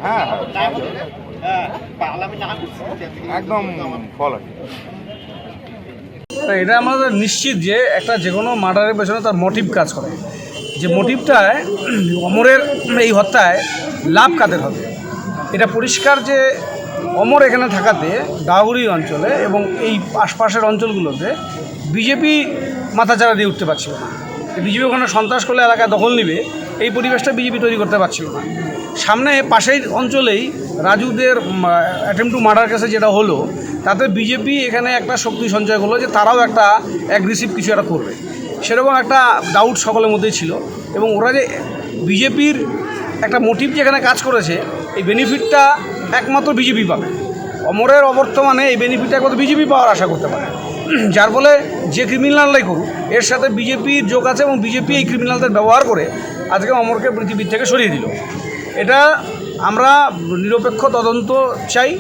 হ্যাঁ একদম ফল। এটা আমাদের নিশ্চিত যে একটা যে কোনো মার্ডারের পেছনে তার মোটিভ কাজ করে, যে মোটিভটায় অমরের এই হত্যায় লাভ কাদের হবে এটা পরিষ্কার। যে অমর এখানে থাকাতে দাউরি অঞ্চলে এবং এই আশপাশের অঞ্চলগুলোতে বিজেপি মাথাচাড়া দিয়ে উঠতে পারছিল না। বিজেপি ওখানে সন্ত্রাস করলে এলাকায় দখল নিবে, এই পরিবেশটা বিজেপি তৈরি করতে পারছিল না। সামনে পাশের অঞ্চলেই রাজুদের অ্যাটেম্প টু মার্ডার কেসে যেটা হলো, তাতে বিজেপি এখানে একটা শক্তি সঞ্চয় করলো যে তারাও একটা অ্যাগ্রেসিভ কিছু একটা করবে, সেরকম একটা ডাউট সকলের মধ্যেই ছিল। এবং ওরা যে বিজেপির একটা মোটিভ যেখানে কাজ করেছে, এই বেনিফিটটা একমাত্র বিজেপি পাবে। অমরের অবর্তমানে এই বেনিফিটটা একমাত্র বিজেপি পাওয়ার আশা করতে পারে, যার ফলে যে ক্রিমিনালরাই করুক এর সাথে বিজেপির যোগ আছে এবং বিজেপি এই ক্রিমিনালদের ব্যবহার করে আজকে অমরকে পৃথিবীর থেকে সরিয়ে দিল। এটা আমরা নিরপেক্ষ তদন্ত চাই।